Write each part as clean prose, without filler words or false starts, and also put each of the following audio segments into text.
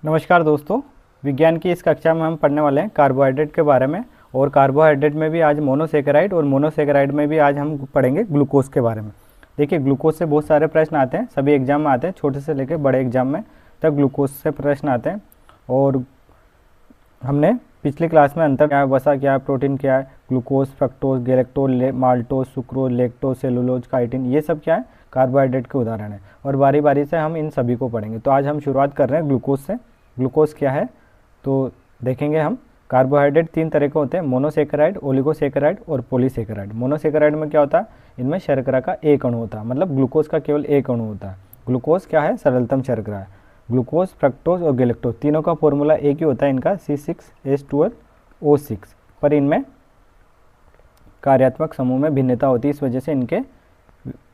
नमस्कार दोस्तों। विज्ञान की इस कक्षा में हम पढ़ने वाले हैं कार्बोहाइड्रेट के बारे में। और कार्बोहाइड्रेट में भी आज मोनोसेकेराइड और मोनोसेकेराइड में भी आज हम पढ़ेंगे ग्लूकोज के बारे में। देखिए, ग्लूकोज से बहुत सारे प्रश्न आते हैं, सभी एग्जाम में आते हैं, छोटे से लेकर बड़े एग्जाम में तक ग्लूकोज से प्रश्न आते हैं। और हमने पिछली क्लास में अंतर क्या है, वसा क्या है, प्रोटीन क्या है, glucose, fructose, galactose, maltose, sucrose, lactose, cellulose, chitin, ये सब क्या है, कार्बोहाइड्रेट के उदाहरण है। और बारी बारी से हम इन सभी को पढ़ेंगे। तो आज हम शुरुआत कर रहे हैं ग्लूकोज से। ग्लूकोज क्या है तो देखेंगे हम। कार्बोहाइड्रेट तीन तरह के होते हैं, मोनोसेकेराइड, ओलिगोसेकेराइड और पॉलीसेकेराइड। मोनोसेकेराइड में क्या होता है, इनमें शर्करा का एक अणु होता है, मतलब ग्लूकोज का केवल एक अणु होता है। ग्लूकोज क्या है, सरलतम शर्करा है। ग्लूकोज, फ्रक्टोज और गैलेक्टोज तीनों का फॉर्मूला एक ही होता है, इनका C6H12O6, पर इनमें कार्यात्मक समूह में भिन्नता होती है, इस वजह से इनके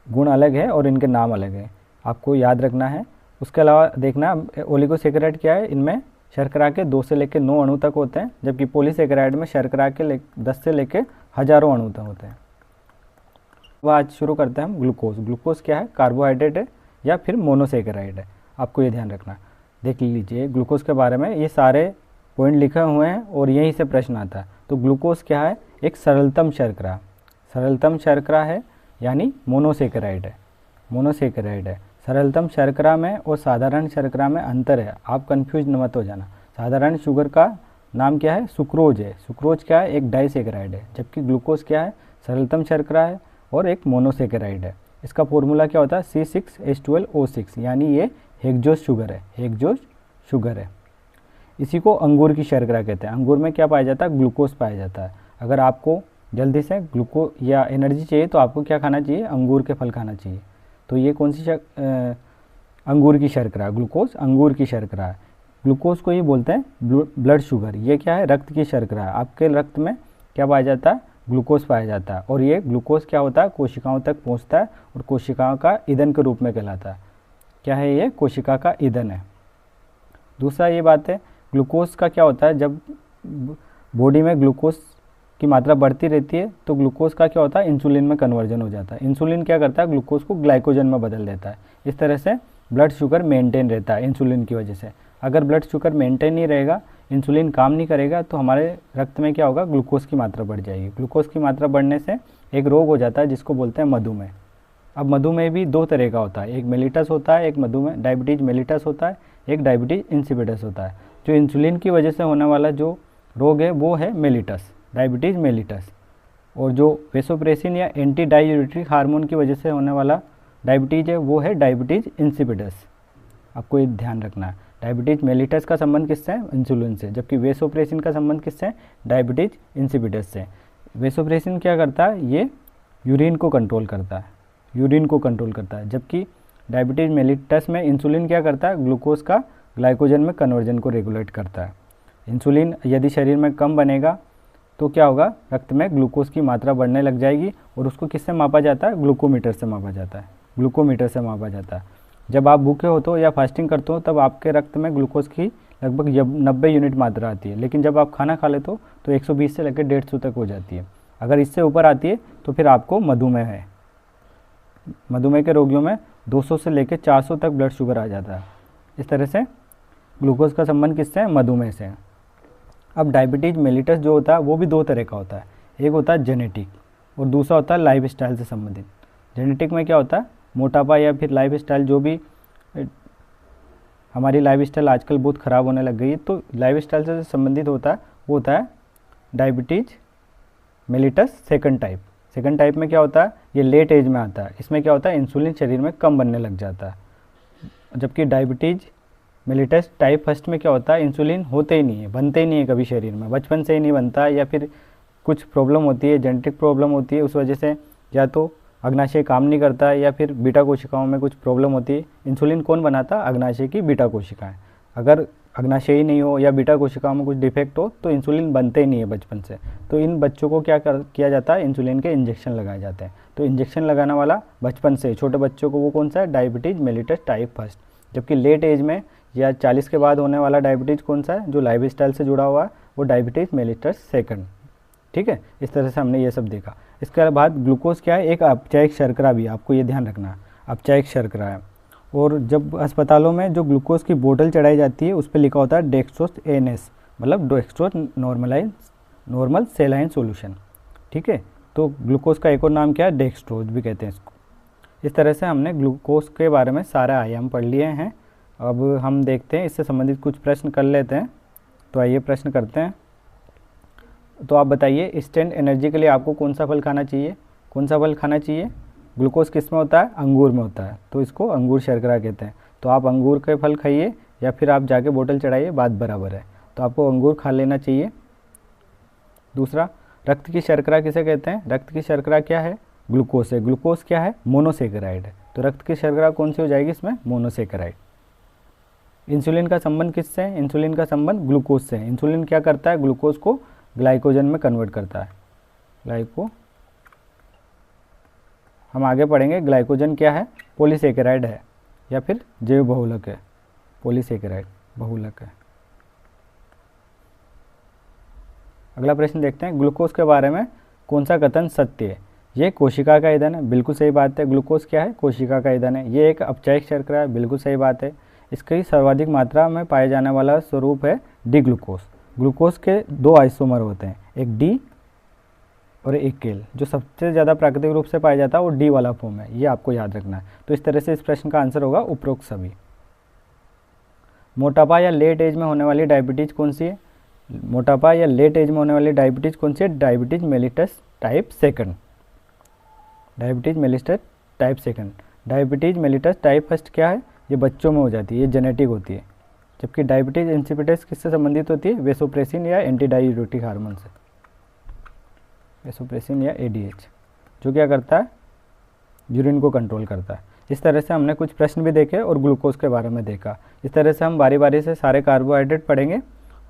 गुण अलग है और इनके नाम अलग है, आपको याद रखना है। उसके अलावा देखना, ओलिगोसेकेराइड क्या है, इनमें शर्करा के 2 से लेकर 9 अणु तक होते हैं, जबकि पॉलीसेकेराइड में शर्करा के 10 से लेकर हजारों अणु तक होते हैं। अब आज शुरू करते हैं हम ग्लूकोज। ग्लूकोज क्या है, कार्बोहाइड्रेट है या फिर मोनोसेकेराइड है, आपको ये ध्यान रखना। देख लीजिए ग्लूकोज के बारे में, ये सारे पॉइंट लिखे हुए हैं और यहीं से प्रश्न आता है। तो ग्लूकोज क्या है, एक सरलतम शर्करा, सरलतम शर्करा है, यानी मोनोसेकेराइड है। मोनोसेकेराइड है। सरलतम शर्करा में और साधारण शर्करा में अंतर है, आप कंफ्यूज मत हो जाना। साधारण शुगर का नाम क्या है, सुक्रोज है। सुक्रोज क्या है, एक डाइसेकेराइड है, जबकि ग्लूकोज क्या है, सरलतम शर्करा है और एक मोनोसेकेराइड है। इसका फॉर्मूला क्या होता है, C6H12O6, यानी ये हेक्सोस शुगर है, हेक्सोस शुगर है। इसी को अंगूर की शर्करा कहते हैं। अंगूर में क्या पाया जाता है, ग्लूकोज पाया जाता है। अगर आपको जल्दी से ग्लूको या एनर्जी चाहिए तो आपको क्या खाना चाहिए, अंगूर के फल खाना चाहिए। तो ये कौन सी अंगूर की शर्करा, ग्लूकोज अंगूर की शर्करा है। ग्लूकोज को ये बोलते हैं ब्लड शुगर। ये क्या है, रक्त की शर्करा है। आपके रक्त में क्या पाया जाता है, ग्लूकोज पाया जाता है। और ये ग्लूकोज क्या होता है, कोशिकाओं तक पहुंचता है और कोशिकाओं का ईंधन के रूप में कहलाता है। क्या है ये, कोशिका का ईंधन है। दूसरा ये बात है, ग्लूकोज का क्या होता है, जब बॉडी में ग्लूकोज की मात्रा बढ़ती रहती है तो ग्लूकोज का क्या होता है, इंसुलिन में कन्वर्जन हो जाता है। इंसुलिन क्या करता है, ग्लूकोज को ग्लाइकोजन में बदल देता है। इस तरह से ब्लड शुगर मेंटेन रहता है इंसुलिन की वजह से। अगर ब्लड शुगर मेंटेन नहीं रहेगा, इंसुलिन काम नहीं करेगा, तो हमारे रक्त में क्या होगा, ग्लूकोज की मात्रा बढ़ जाएगी। ग्लूकोज की मात्रा बढ़ने से एक रोग हो जाता है जिसको बोलते हैं मधुमेह। अब मधुमेह भी 2 तरह का होता है, एक मेलिटस होता है, एक मधुमेह डायबिटीज मेलिटस होता है, एक डायबिटीज इंसिपिडस होता है। जो इंसुलिन की वजह से होने वाला जो रोग है वो है मेलिटस, डायबिटीज मेलिटस। और जो वेसोप्रेसिन या एंटी डाययूरेटिक हार्मोन की वजह से होने वाला डायबिटीज है वो है डायबिटीज इंसिपिडस। आपको ये ध्यान रखना है। डायबिटीज मेलिटस का संबंध किससे है, इंसुलिन से, जबकि वेसोप्रेसिन का संबंध किससे है, डायबिटीज इंसिपिडस से। वेसोप्रेसिन क्या करता है, ये यूरिन को कंट्रोल करता है, यूरिन को कंट्रोल करता है, जबकि डायबिटीज मेलिटस में इंसुलिन क्या करता है, ग्लूकोज का ग्लाइकोजन में कन्वर्जन को रेगुलेट करता है। इंसुलिन यदि शरीर में कम बनेगा तो क्या होगा, रक्त में ग्लूकोज की मात्रा बढ़ने लग जाएगी। और उसको किससे मापा जाता है, ग्लूकोमीटर से मापा जाता है, ग्लूकोमीटर से मापा जाता है। जब आप भूखे होते हो या फास्टिंग करते हो तब आपके रक्त में ग्लूकोज की लगभग 90 यूनिट मात्रा आती है, लेकिन जब आप खाना खा लेते हो तो 120 से लेकर 150 तक हो जाती है। अगर इससे ऊपर आती है तो फिर आपको मधुमेह है। मधुमेह के रोगियों में 200 से लेकर 400 तक ब्लड शुगर आ जाता है। इस तरह से ग्लूकोज का संबंध किससे है, मधुमेह से। अब डायबिटीज मेलिटस जो होता है वो भी 2 तरह का होता है, एक होता है जेनेटिक और दूसरा होता है लाइफस्टाइल से संबंधित। जेनेटिक में क्या होता है, मोटापा या फिर लाइफस्टाइल, जो भी हमारी लाइफस्टाइल आजकल बहुत ख़राब होने लग गई है, तो लाइफस्टाइल से संबंधित होता है वो होता है diabetes mellitus second type. Second type में क्या होता है, ये लेट एज में आता है। इसमें क्या होता है, इंसुलिन शरीर में कम बनने लग जाता है। जबकि डायबिटीज मेलिटस टाइप फर्स्ट में क्या होता है, इंसुलिन होते ही नहीं है, बनते ही नहीं है कभी शरीर में, बचपन से ही नहीं बनता है, या फिर कुछ प्रॉब्लम होती है, जेनेटिक प्रॉब्लम होती है, उस वजह से या तो अग्नाशय काम नहीं करता है या फिर बीटा कोशिकाओं में कुछ प्रॉब्लम होती है। इंसुलिन कौन बनाता है, अग्नाशय की बीटा कोशिकाएं। अगर अग्नाशय ही नहीं हो या बीटा कोशिकाओं में कुछ डिफेक्ट हो तो इंसुलिन बनते ही नहीं है बचपन से। तो इन बच्चों को किया जाता है, इंसुलिन के इंजेक्शन लगाए जाते हैं। तो इंजेक्शन लगाने वाला बचपन से छोटे बच्चों को वो कौन सा है, डायबिटीज मेलिटस टाइप फर्स्ट। जबकि लेट एज में या 40 के बाद होने वाला डायबिटीज़ कौन सा है, जो लाइफस्टाइल से जुड़ा हुआ है, वो डायबिटीज़ मेलिटस सेकंड। ठीक है, इस तरह से हमने ये सब देखा। इसके बाद ग्लूकोज क्या है, एक अपचायक शर्करा भी, आपको ये ध्यान रखना है, अपचायक शर्करा है। और जब अस्पतालों में जो ग्लूकोज की बोतल चढ़ाई जाती है उस पर लिखा होता है डेक्सट्रोज एनएस, मतलब डेक्सट्रोज नॉर्मल सेलाइन सॉल्यूशन। ठीक है, तो ग्लूकोज का एक और नाम क्या है, डेक्सट्रोज भी कहते हैं इसको। इस तरह से हमने ग्लूकोज के बारे में सारे आयाम पढ़ लिए हैं। अब हम देखते हैं इससे संबंधित कुछ प्रश्न कर लेते हैं। तो आइए प्रश्न करते हैं। तो आप बताइए, इंस्टेंट एनर्जी के लिए आपको कौन सा फल खाना चाहिए? कौन सा फल खाना चाहिए? ग्लूकोज किस में होता है? अंगूर में होता है, तो इसको अंगूर शर्करा कहते हैं। तो आप अंगूर के फल खाइए या फिर आप जाके बोतल चढ़ाइए, बात बराबर है। तो आपको अंगूर खा लेना चाहिए। दूसरा, रक्त की शर्करा किसे कहते हैं? रक्त की शर्करा क्या है? ग्लूकोज है। ग्लूकोज क्या है? मोनोसेकेराइड है। तो रक्त की शर्करा कौन सी हो जाएगी इसमें? मोनोसेकेराइड। इंसुलिन का संबंध किससे है? इंसुलिन का संबंध ग्लूकोज से है। इंसुलिन क्या करता है? ग्लूकोज को ग्लाइकोजन में कन्वर्ट करता है। हम आगे पढ़ेंगे ग्लाइकोजन क्या है? पॉलीसेकेराइड है या फिर जैव बहुलक है। पॉलीसेकेराइड बहुलक है। अगला प्रश्न देखते हैं, ग्लूकोज के बारे में कौन सा कथन सत्य है? ये कोशिका का ईंधन है, बिल्कुल सही बात है। ग्लूकोज क्या है? कोशिका का ईंधन है। ये एक अपचायक शर्करा है, बिल्कुल सही बात है। इसकी सर्वाधिक मात्रा में पाए जाने वाला स्वरूप है डी ग्लूकोज। ग्लूकोज के दो आइसोमर होते हैं, एक डी और एक केल। जो सबसे ज़्यादा प्राकृतिक रूप से पाया जाता है वो डी वाला फॉर्म है, ये आपको याद रखना है। तो इस तरह से इस प्रश्न का आंसर होगा उपरोक्त सभी। मोटापा या लेट एज में होने वाली डायबिटीज़ कौन सी है? मोटापा या लेट एज में होने वाली डायबिटीज़ कौन सी है? Diabetes mellitus type second. Diabetes mellitus type second. Diabetes mellitus type first क्या है? ये बच्चों में हो जाती है, ये जेनेटिक होती है। जबकि डायबिटीज़ इंसिपिडस किससे संबंधित होती है? वेसोप्रेसिन या एंटी डायूरेटिक हार्मोन से। वेसोप्रेसिन या एडीएच, जो क्या करता है? यूरिन को कंट्रोल करता है। इस तरह से हमने कुछ प्रश्न भी देखे और ग्लूकोज के बारे में देखा। इस तरह से हम बारी बारी से सारे कार्बोहाइड्रेट पढ़ेंगे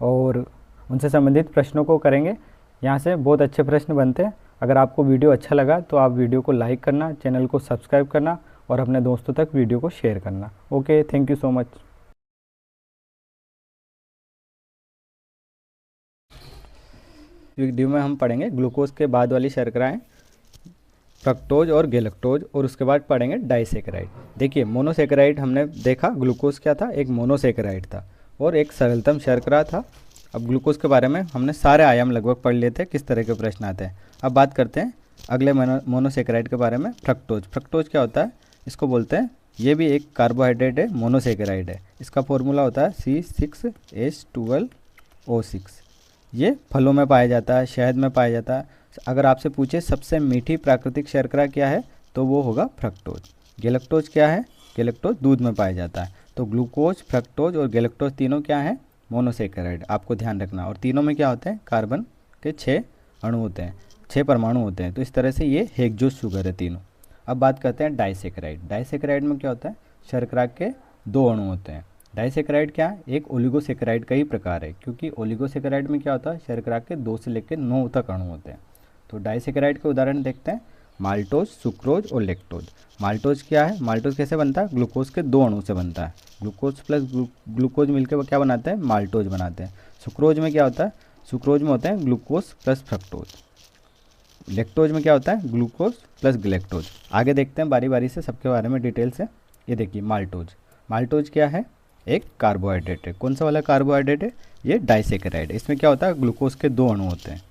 और उनसे संबंधित प्रश्नों को करेंगे। यहाँ से बहुत अच्छे प्रश्न बनते हैं। अगर आपको वीडियो अच्छा लगा तो आप वीडियो को लाइक करना, चैनल को सब्सक्राइब करना और अपने दोस्तों तक वीडियो को शेयर करना। Okay, thank you so much. Video में हम पढ़ेंगे ग्लूकोज के बाद वाली शर्कराएँ, फ्रक्टोज और गैलेक्टोज, और उसके बाद पढ़ेंगे डाइसेकेराइड। देखिए, मोनोसेकेराइड हमने देखा, ग्लूकोज क्या था? एक मोनोसेकेराइड था और एक सरलतम शर्करा था। अब ग्लूकोज के बारे में हमने सारे आयाम लगभग पढ़ लेते हैं, किस तरह के प्रश्न आते हैं। अब बात करते हैं अगले मोनोसेकेराइड के बारे में, फ्रक्टोज। फ्रक्टोज क्या होता है? इसको बोलते हैं, ये भी एक कार्बोहाइड्रेट है, मोनोसेकेराइड है। इसका फॉर्मूला होता है C6H12O6। ये फलों में पाया जाता है, शहद में पाया जाता है। अगर आपसे पूछे सबसे मीठी प्राकृतिक शर्करा क्या है तो वो होगा फ्रक्टोज। गैलेक्टोज क्या है? गैलेक्टोज दूध में पाया जाता है। तो ग्लूकोज, फ्रक्टोज और गैलेक्टोज तीनों क्या है? मोनोसेकेराइड। आपको ध्यान रखना। और तीनों में क्या होते हैं? कार्बन के 6 अणु होते हैं, 6 परमाणु होते हैं। तो इस तरह से ये हेक्सोस शुगर है तीनों। अब बात करते हैं डाइसेकेराइड। डाइसेकेराइड में क्या होता है? शर्करा के 2 अणु होते हैं। डाइसेकेराइड क्या है? एक ओलिगोसेकेराइड का ही प्रकार है, क्योंकि ओलिगोसेकेराइड में क्या होता है? शर्करा के 2 से लेकर 9 तक अणु होते हैं। तो डाइसेकेराइड के उदाहरण देखते हैं, माल्टोज, सुक्रोज और लैक्टोज। माल्टोज क्या है? माल्टोज कैसे बनता है? ग्लूकोज के 2 अणु से बनता है। ग्लूकोज प्लस ग्लूकोज मिलकर क्या बनाते हैं? माल्टोज बनाते हैं। सुक्रोज में क्या होता है? सुक्रोज में होते हैं ग्लूकोज प्लस फ्रक्टोज। लैक्टोज में क्या होता है? Glucose plus galactose. आगे देखते हैं बारी बारी से सबके बारे में डिटेल से। ये देखिए, माल्टोज। माल्टोज क्या है? एक कार्बोहाइड्रेट है। कौन सा वाला कार्बोहाइड्रेट है? ये डाइसेकेराइड। इसमें क्या होता है? ग्लूकोज के 2 अणु होते हैं।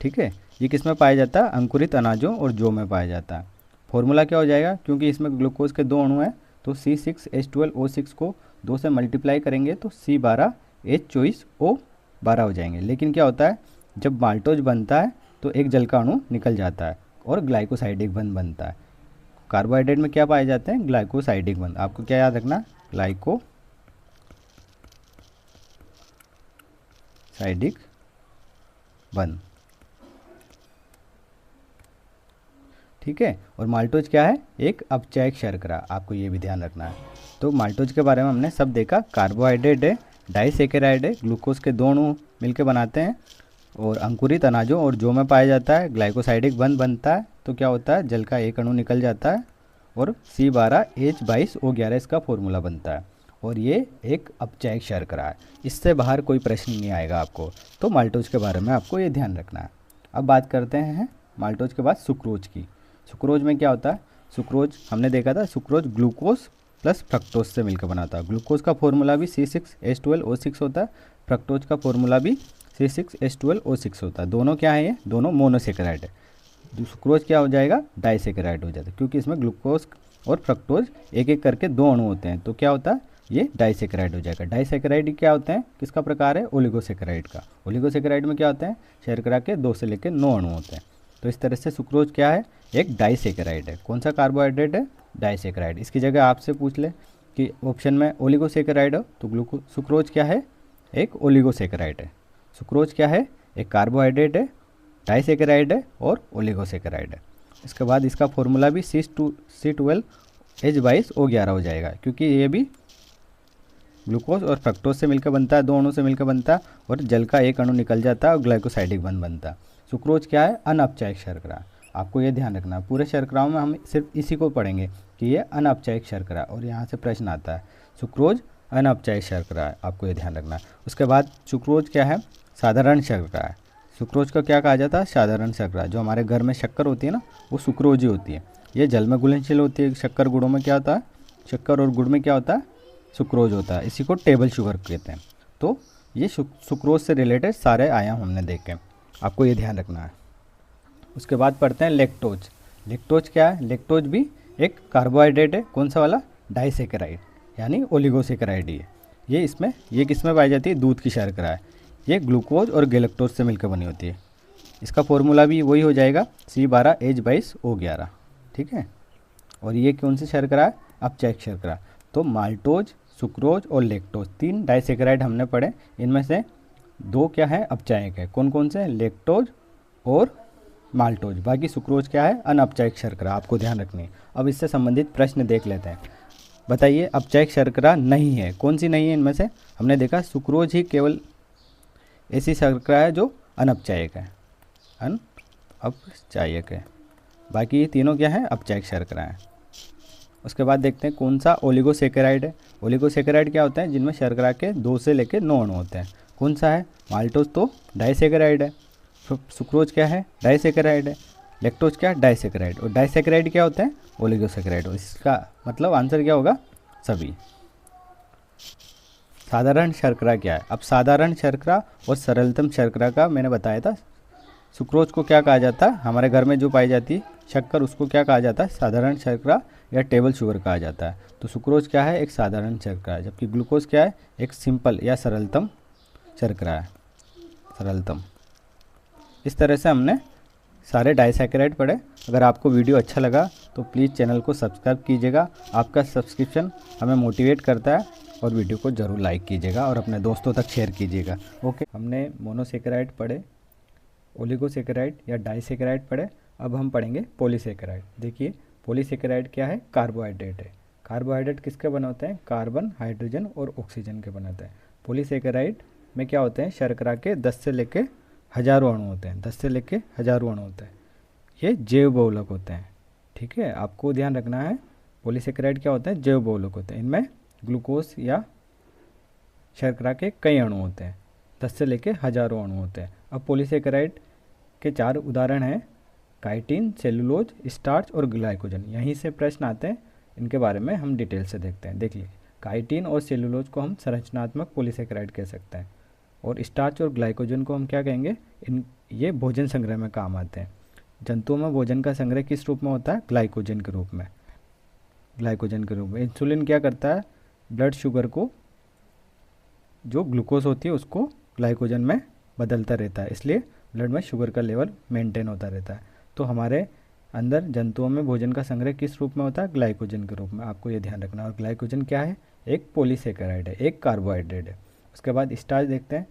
ठीक है, ये किस में पाया जाता है? अंकुरित अनाजों और जौ में पाया जाता है। फॉर्मूला क्या हो जाएगा? क्योंकि इसमें ग्लूकोज के 2 अणु हैं तो C6H12O6 को 2 से मल्टीप्लाई करेंगे तो C12H24O12 हो जाएंगे। लेकिन क्या होता है? जब माल्टोज बनता है तो एक जल का अणु निकल जाता है और ग्लाइकोसाइडिक बंध बनता है। कार्बोहाइड्रेट में क्या पाए जाते हैं? ग्लाइकोसाइडिक बंध। आपको क्या याद रखना? ग्लाइकोसाइडिक बंध। ठीक है, और माल्टोज क्या है? एक अपचायक शर्करा। आपको ये भी ध्यान रखना है। तो माल्टोज के बारे में हमने सब देखा। कार्बोहाइड्रेट है, डाइसेकेराइड है, ग्लूकोज के 2 अणु मिलकर बनाते हैं और अंकुरित अनाजों और जौ में पाया जाता है। ग्लाइकोसाइडिक बंध बनता है तो क्या होता है? जल का एक अणु निकल जाता है और C12H22O11 इसका फॉर्मूला बनता है और ये एक अपचायक शर्करा है। इससे बाहर कोई प्रश्न नहीं आएगा आपको। तो माल्टोज के बारे में आपको ये ध्यान रखना है। अब बात करते हैं माल्टोज के बाद सुक्रोज की। सुक्रोज में क्या होता है? सुक्रोज हमने देखा था, सुक्रोज ग्लूकोज प्लस फ्रक्टोज से मिलकर बना होता है। ग्लूकोज का फॉर्मूला भी C6H12O6 होता है, फ्रक्टोज का फॉर्मूला भी C6H12O6 होता है। दोनों क्या है, ये दोनों मोनोसेकेराइड है। सुक्रोज क्या हो जाएगा, डाइसेकेराइड हो जाता है, क्योंकि इसमें ग्लूकोज और फ्रक्टोज एक एक करके 2 अणु होते हैं, तो क्या होता है, ये डाइसेकेराइड हो जाएगा। डाइसेकेराइड क्या होते हैं, किसका प्रकार है, ओलिगोसेकेराइड का। ओलिगोसेकेराइड में क्या होते हैं, शर्करा के 2 से लेकर 9 अणु होते हैं। तो इस तरह से सुक्रोज क्या है, एक डाइसेकेराइड है। कौन सा कार्बोहाइड्रेट है, डाइसेकेराइड। इसकी जगह आपसे पूछ ले कि ऑप्शन में ओलिगोसेकेराइड हो, तो सुक्रोज क्या है, एक ओलिगोसेकेराइड है। सुक्रोज क्या है, एक कार्बोहाइड्रेट है, डाइसेकेराइड है और ओलिगोसेकेराइड है। इसके बाद इसका फॉर्मूला भी C12H22O11 हो जाएगा, क्योंकि ये भी ग्लूकोज और फ्रक्टोज से मिलकर बनता है, 2 अणु से मिलकर बनता है, और जल का एक अणु निकल जाता है और ग्लाइकोसाइडिक बंध बनता है। सुक्रोज क्या है, अनअपचायक शर्करा। आपको ये ध्यान रखना, पूरे शर्कराओं में हम सिर्फ इसी को पढ़ेंगे कि ये अनअपचायक शर्करा, और यहाँ से प्रश्न आता है सुक्रोज अनअपचायक शर्करा है, आपको ये ध्यान रखना है। उसके बाद सुक्रोज क्या है, साधारण शर्करा है। सुक्रोज को क्या कहा जाता है, साधारण शर्करा। जो हमारे घर में शक्कर होती है ना, वो सुक्रोज ही होती है। ये जल में घुलनशील होती है। शक्कर गुड़ों में क्या होता है, शक्कर और गुड़ में क्या होता है, सुक्रोज होता है। इसी को टेबल शुगर कहते हैं। तो ये सुक्रोज से रिलेटेड सारे आयाम हमने देखे, आपको ये ध्यान रखना है। उसके बाद पढ़ते हैं लैक्टोज। लैक्टोज क्या है, लैक्टोज भी एक कार्बोहाइड्रेट है। कौन सा वाला, डाइसेकेराइड, यानी ओलिगोसेकेराइड ही है। ये किसमें पाई जाती है, दूध की शर्करा है। ये ग्लूकोज और गैलेक्टोज से मिलकर बनी होती है। इसका फॉर्मूला भी वही हो जाएगा, C12H22O11, ठीक है। और ये कौन सी शर्करा है, अपचायक शर्करा। तो माल्टोज, सुक्रोज और लैक्टोज 3 डाइसेकेराइड हमने पढ़े। इनमें से 2 क्या है, अपचायक है। कौन कौन से, लैक्टोज और माल्टोज। बाकी सुक्रोज क्या है, अनअपचायक शर्करा, आपको ध्यान रखनी है। अब इससे संबंधित प्रश्न देख लेते हैं। बताइए, अपचायक शर्करा नहीं है, कौन सी नहीं है इनमें से। हमने देखा सुक्रोज ही केवल ऐसी शर्करा है जो अनअपचायक है, अनअपचायक है। बाकी ये तीनों क्या है, अपचायक शर्करा है। उसके बाद देखते हैं कौन सा ओलिगोसेकेराइड है। ओलिगोसेकेराइड क्या होता है, जिनमें शर्करा के 2 से लेकर 9 अणु होते हैं। कौन सा है, माल्टोज तो डाइसेकेराइड है, सुक्रोज क्या है, डाइसेकेराइड है, लैक्टोज क्या है, डाइसेकेराइड, और डाइसेकेराइड क्या होता है, ओलिगोसेकेराइड। इसका मतलब आंसर क्या होगा, सभी। साधारण शर्करा क्या है। अब साधारण शर्करा और सरलतम शर्करा का मैंने बताया था। सुक्रोज को क्या कहा जाता है, हमारे घर में जो पाई जाती है शक्कर, उसको क्या कहा जाता है, साधारण शर्करा या टेबल शुगर कहा जाता है। तो सुक्रोज क्या है, एक साधारण शर्करा है, जबकि ग्लूकोज क्या है, एक सिंपल या सरलतम शर्करा है, सरलतम। इस तरह से हमने सारे डाइसेकेराइड पढ़े। अगर आपको वीडियो अच्छा लगा तो प्लीज़ चैनल को सब्सक्राइब कीजिएगा। आपका सब्सक्रिप्शन हमें मोटिवेट करता है, और वीडियो को ज़रूर लाइक कीजिएगा और अपने दोस्तों तक शेयर कीजिएगा। ओके, हमने मोनोसेकेराइड पढ़े, ओलिगोसेकेराइड या डाइसेकेराइड पढ़े। अब हम पढ़ेंगे पॉलीसेकेराइड। देखिए, पॉलीसेकेराइड क्या है, कार्बोहाइड्रेट है। कार्बोहाइड्रेट किसके बने होते हैं, कार्बन, हाइड्रोजन और ऑक्सीजन के बने होते हैं। पॉलीसेकेराइड में क्या होते हैं, शर्करा के 10 से लेकर हज़ारों अणु होते हैं, 10 से लेकर हज़ारों अणु होते हैं। ये जैव बहुलक होते हैं, ठीक है, आपको ध्यान रखना है। पॉलीसेकेराइड क्या होते हैं, जैव बहुलक होते हैं। इनमें ग्लूकोज या शर्करा के कई अणु होते हैं, 10 से लेकर हज़ारों अणु होते हैं। अब पॉलीसेकेराइड के 4 उदाहरण हैं, काइटिन, सेलुलोज, स्टार्च और ग्लाइकोजन। यहीं से प्रश्न आते हैं, इनके बारे में हम डिटेल से देखते हैं। देखिए, काइटिन और सेलुलोज को हम संरचनात्मक पॉलीसेकेराइड कह सकते हैं, और स्टार्च और ग्लाइकोजन को हम क्या कहेंगे, ये भोजन संग्रह में काम आते हैं। जंतुओं में भोजन का संग्रह किस रूप में होता है, ग्लाइकोजन के रूप में, ग्लाइकोजन के रूप में। इंसुलिन क्या करता है, ब्लड शुगर को, जो ग्लूकोज होती है उसको ग्लाइकोजन में बदलता रहता है, इसलिए ब्लड में शुगर का लेवल मेंटेन होता रहता है। तो हमारे अंदर जंतुओं में भोजन का संग्रह किस रूप में होता है, ग्लाइकोजन के रूप में, आपको ये ध्यान रखना। और ग्लाइकोजन क्या है, एक पॉलीसेकेराइड है, एक कार्बोहाइड्रेट है। उसके बाद स्टार्च देखते हैं।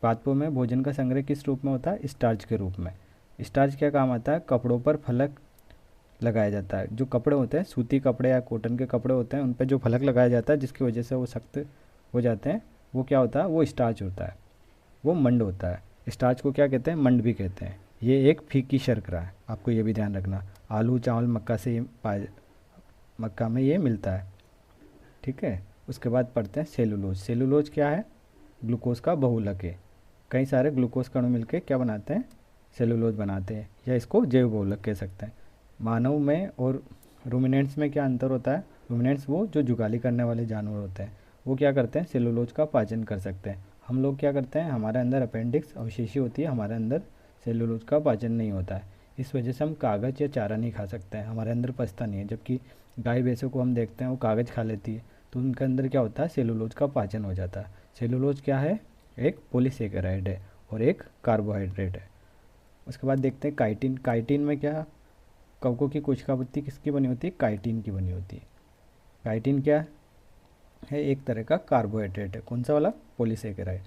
पादपों में भोजन का संग्रह किस रूप में होता है, स्टार्च के रूप में। स्टार्च क्या काम आता है, कपड़ों पर फलक लगाया जाता है। जो कपड़े होते हैं, सूती कपड़े या कॉटन के कपड़े होते हैं, उन पर जो फलक लगाया जाता है जिसकी वजह से वो सख्त हो जाते हैं, वो क्या होता है, वो स्टार्च होता है, वो मंड होता है। स्टार्च को क्या कहते हैं, मंड भी कहते हैं। ये एक फीकी शर्करा है, आपको ये भी ध्यान रखना। आलू, चावल, मक्का से मक्का में ये मिलता है, ठीक है। उसके बाद पढ़ते हैं सेलुलोज। सेलुलोज क्या है, ग्लूकोज का बहुलक है। कई सारे ग्लूकोज का अणु मिलकर क्या बनाते हैं, सेलुलोज बनाते हैं, या इसको जैव बहुलक कह सकते हैं। मानव में और रूमिनेंट्स में क्या अंतर होता है, रुमिनेंट्स वो जो जुगाली करने वाले जानवर होते हैं, वो क्या करते हैं, सेलुलोज का पाचन कर सकते हैं। हम लोग क्या करते हैं, हमारे अंदर अपेंडिक्स अवशेषी होती है, हमारे अंदर सेलुलोज का पाचन नहीं होता है। इस वजह से हम कागज़ या चारा नहीं खा सकते हैं, हमारे अंदर पचता नहीं है। जबकि गाय भैंसों को हम देखते हैं वो कागज़ खा लेती है, तो उनके अंदर क्या होता है, सेलुलोज का पाचन हो जाता है। सेलुलोज क्या है, एक पॉलीसेकेराइड है और एक कार्बोहाइड्रेट है। उसके बाद देखते हैं काइटिन। काइटिन में क्या, कवकों की कोशिकापत्ति किसकी बनी होती है, काइटिन की बनी होती है। काइटिन क्या है, एक तरह का कार्बोहाइड्रेट है। कौन सा वाला, पॉलीसेकेराइड।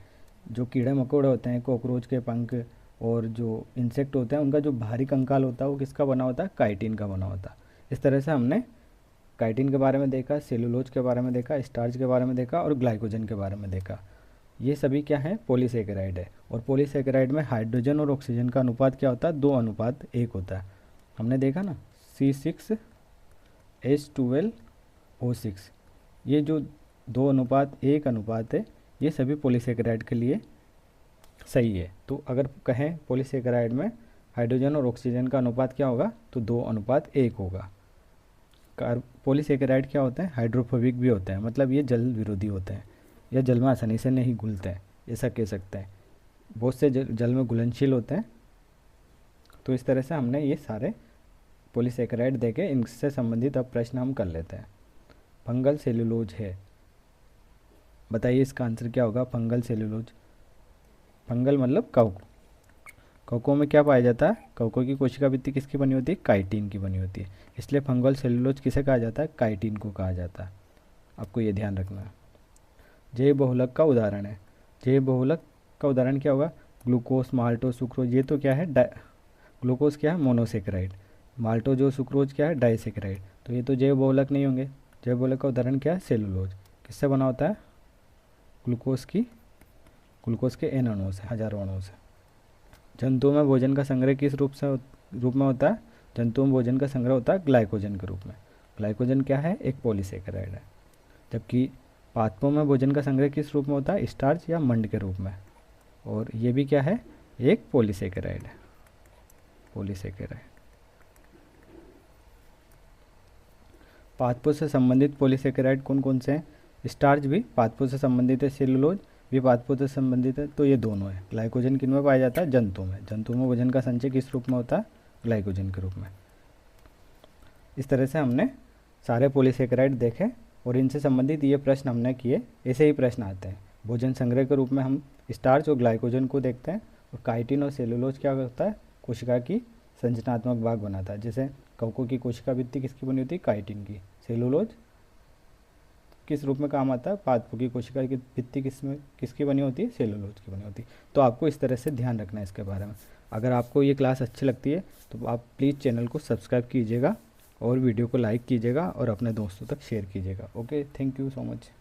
जो कीड़े मकोड़े होते हैं, कॉकरोच के पंख और जो इंसेक्ट होते हैं, उनका जो बाहरी कंकाल होता है वो किसका बना होता है, काइटिन का बना होता है। इस तरह से हमने काइटिन के बारे में देखा, सेलुलोज के बारे में देखा, स्टार्च के बारे में देखा और ग्लाइकोजन के बारे में देखा। ये सभी क्या है, पॉलीसेकेराइड है। और पॉलीसेकेराइड में हाइड्रोजन और ऑक्सीजन का अनुपात क्या होता है, 2:1 होता है। हमने देखा ना, C6H12O6, ये जो 2:1 अनुपात है, ये सभी पॉलीसेकेराइड के लिए सही है। तो अगर कहें पॉलीसेकेराइड में हाइड्रोजन और ऑक्सीजन का अनुपात क्या होगा, तो 2:1 होगा। पॉलीसेकेराइड क्या होते हैं, हाइड्रोफोबिक भी होते हैं, मतलब ये जल विरोधी होते हैं या जल में आसानी से नहीं घुलते हैं, ऐसा कह सकते हैं। बहुत से जल में घुलनशील होते हैं। तो इस तरह से हमने ये सारे पॉलीसेकेराइड देखे, इनसे संबंधित अब प्रश्न हम कर लेते हैं। फंगल सेलुलोज है, बताइए इसका आंसर क्या होगा, फंगल सेलुलोज। फंगल मतलब कवक। कवकों में क्या पाया जाता है, कवकों की कोशिका भित्ति किसकी बनी होती है, काइटिन की बनी होती है। इसलिए फंगल सेलुलोज किसे कहा जाता है, काइटिन को कहा जाता है। आपको ये ध्यान रखना है। जैव बहुलक का उदाहरण है, जैव बहुलक का उदाहरण क्या होगा, ग्लूकोज, माल्टोज, सुक्रोज। ये तो क्या है, ग्लूकोज क्या है, मोनोसेकेराइड। माल्टो जो सुक्रोज क्या है, डाइसेकेराइड। तो ये तो जैव बहुलक नहीं होंगे। जैव बहुलक का उदाहरण क्या है, सेलुलोज। किससे बना होता है, ग्लूकोज के एन अणुओं से, हजारों अणुओं से। जंतुओं में भोजन का संग्रह किस रूप में होता है, जंतुओं में भोजन का संग्रह होता है ग्लाइकोजन के रूप में। ग्लाइकोजन क्या है, एक पॉलीसेकेराइड है। जबकि पादपों में भोजन का संग्रह किस रूप में होता है, स्टार्च या मंड के रूप में। और ये भी क्या है, एक पॉलीसेकेराइड है, पॉलीसेकेराइड। पादपों से संबंधित पॉलीसेकेराइड कौन कौन से हैं, स्टार्च भी पादपों से संबंधित है, सेलुलोज भी पादपों से संबंधित है। तो ये दोनों है। ग्लाइकोजन किन में पाया जाता है, जंतुओं में। जंतुओं में भोजन का संचय किस रूप में होता है, ग्लाइकोजन के रूप में। इस तरह से हमने सारे पॉलीसेकेराइड देखे और इनसे संबंधित ये प्रश्न हमने किए। ऐसे ही प्रश्न आते हैं। भोजन संग्रह के रूप में हम स्टार्च और ग्लाइकोजन को देखते हैं, और काइटिन और सेलुलोज क्या करता है, कोशिका की संरचनात्मक भाग बनाता है। जैसे कवकों की कोशिका भित्ति किसकी बनी होती है, काइटिन की। सेलुलोज किस रूप में काम आता है, पादपों की कोशिका की भित्ति किसकी बनी होती है, सेलुलोज की बनी होती है। तो आपको इस तरह से ध्यान रखना है इसके बारे में। अगर आपको ये क्लास अच्छी लगती है तो आप प्लीज़ चैनल को सब्सक्राइब कीजिएगा और वीडियो को लाइक कीजिएगा और अपने दोस्तों तक शेयर कीजिएगा। Okay, thank you so much.